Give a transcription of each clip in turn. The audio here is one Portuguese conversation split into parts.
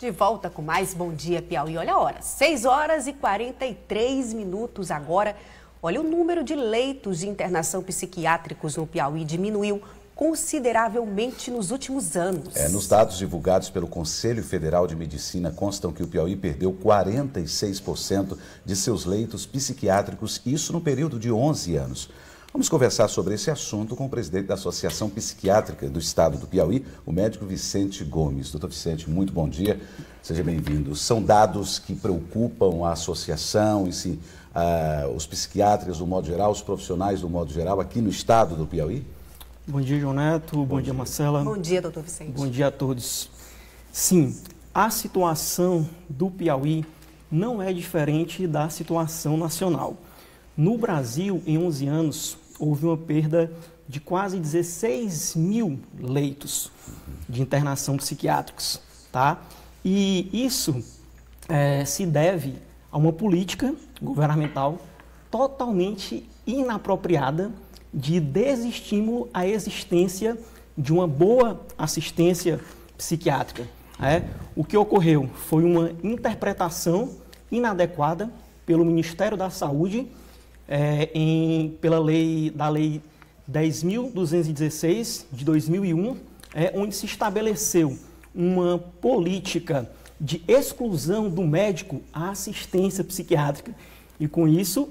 De volta com mais Bom Dia Piauí. Olha a hora, 6h43 agora. Olha, o número de leitos de internação psiquiátricos no Piauí diminuiu consideravelmente nos últimos anos. Nos dados divulgados pelo Conselho Federal de Medicina constam que o Piauí perdeu 46% de seus leitos psiquiátricos, isso no período de 11 anos. Vamos conversar sobre esse assunto com o presidente da Associação Psiquiátrica do Estado do Piauí, o médico Vicente Gomes. Doutor Vicente, muito bom dia, seja bem-vindo. São dados que preocupam a associação, e sim, os psiquiatras do modo geral, os profissionais do modo geral aqui no Estado do Piauí? Bom dia, João Neto. Bom dia, Marcela. Bom dia, doutor Vicente. Bom dia a todos. Sim, a situação do Piauí não é diferente da situação nacional. No Brasil, em 11 anos, houve uma perda de quase 16 mil leitos de internação psiquiátricos, tá? E isso se deve a uma política governamental totalmente inapropriada de desestímulo à existência de uma boa assistência psiquiátrica. O que ocorreu foi uma interpretação inadequada pelo Ministério da Saúde pela lei 10.216 de 2001, onde se estabeleceu uma política de exclusão do médico à assistência psiquiátrica. E com isso,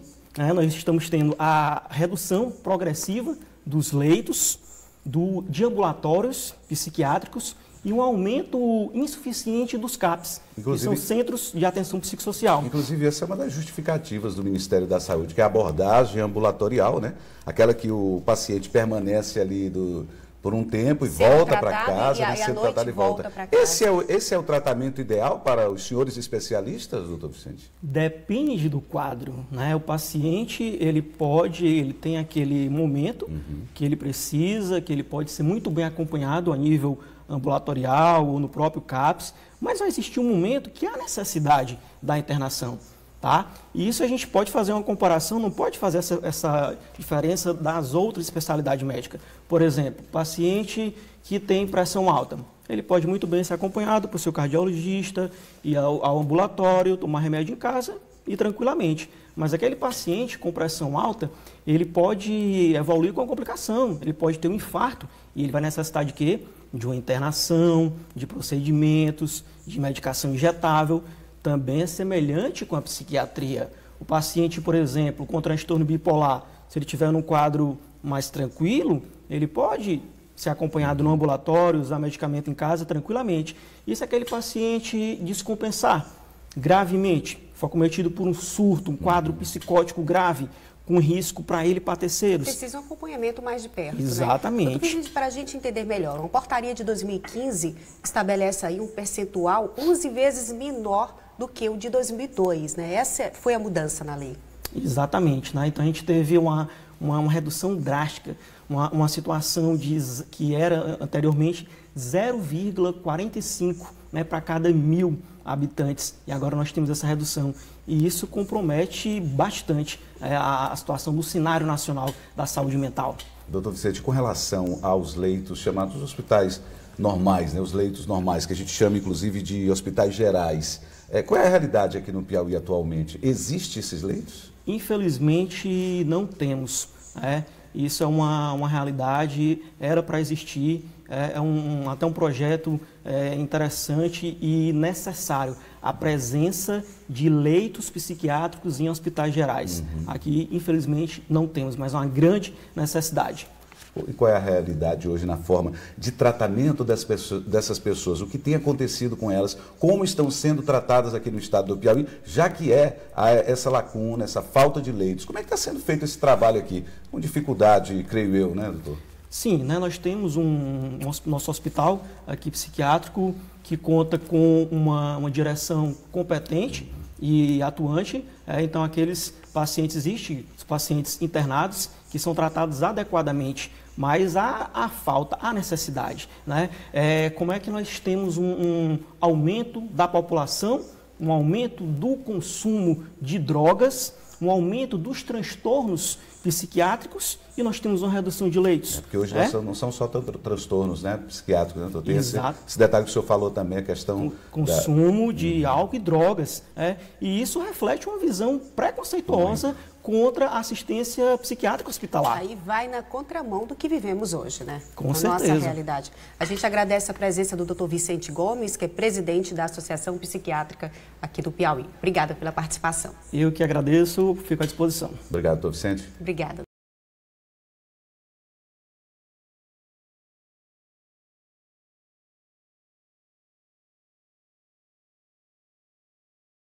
nós estamos tendo a redução progressiva dos leitos de ambulatórios psiquiátricos e um aumento insuficiente dos CAPs, que são Centros de Atenção Psicossocial. Inclusive, essa é uma das justificativas do Ministério da Saúde, que é a abordagem ambulatorial, né? Aquela que o paciente permanece ali por um tempo e volta para casa, sendo tratado e volta. Esse é o tratamento ideal para os senhores especialistas, doutor Vicente? Depende do quadro, né? O paciente, ele tem aquele momento que ele precisa, que ele pode ser muito bem acompanhado a nível ambulatorial ou no próprio CAPS, mas vai existir um momento que há necessidade da internação, tá? E isso a gente pode fazer uma comparação, não pode fazer essa diferença das outras especialidades médicas. Por exemplo, paciente que tem pressão alta, ele pode muito bem ser acompanhado por seu cardiologista, ir ao ambulatório, tomar remédio em casa e tranquilamente. Mas aquele paciente com pressão alta, ele pode evoluir com a complicação, ele pode ter um infarto e ele vai necessitar de quê? De uma internação, de procedimentos, de medicação injetável. Também é semelhante com a psiquiatria. O paciente, por exemplo, com transtorno bipolar, se ele tiver num quadro mais tranquilo, ele pode ser acompanhado no ambulatório, usar medicamento em casa tranquilamente. E se aquele paciente descompensar gravemente, for cometido por um surto, um quadro psicótico grave, com risco para ele e para terceiros. Precisa um acompanhamento mais de perto, exatamente. Né? Para a gente entender melhor, uma portaria de 2015 estabelece aí um percentual 11 vezes menor do que o de 2002, né? Essa foi a mudança na lei. Exatamente, né? Então a gente teve uma redução drástica, uma situação que era anteriormente 0,45, né, para cada 1.000 habitantes, e agora nós temos essa redução. E isso compromete bastante a situação do cenário nacional da saúde mental. Doutor Vicente, com relação aos leitos chamados hospitais normais, né, os leitos normais, que a gente chama inclusive de hospitais gerais, qual é a realidade aqui no Piauí atualmente? Existem esses leitos? Infelizmente não temos. Isso é uma realidade, era para existir, até um projeto interessante e necessário, a presença de leitos psiquiátricos em hospitais gerais. Aqui, infelizmente, não temos, mas é uma grande necessidade. E qual é a realidade hoje na forma de tratamento dessas pessoas? O que tem acontecido com elas? Como estão sendo tratadas aqui no estado do Piauí? Já que essa lacuna, essa falta de leitos, como é que está sendo feito esse trabalho aqui? Com dificuldade, creio eu, né, doutor? Sim, né, nós temos nosso hospital aqui psiquiátrico que conta com uma direção competente e atuante. Então, aqueles pacientes, existem os pacientes internados que são tratados adequadamente, mas há falta, há necessidade, né? Como é que nós temos um aumento da população, um aumento do consumo de drogas, um aumento dos transtornos psiquiátricos e nós temos uma redução de leitos. Porque hoje não são só transtornos, né, psiquiátricos, né, doutor? Exato. Esse detalhe que o senhor falou também, a questão... Consumo de álcool e drogas. E isso reflete uma visão preconceituosa contra a assistência psiquiátrica hospitalar. Aí vai na contramão do que vivemos hoje, né? Com certeza. Nossa realidade. A gente agradece a presença do Dr. Vicente Gomes, que é presidente da Associação Psiquiátrica aqui do Piauí. Obrigada pela participação. Eu que agradeço, fico à disposição. Obrigado, doutor Vicente. Obrigada.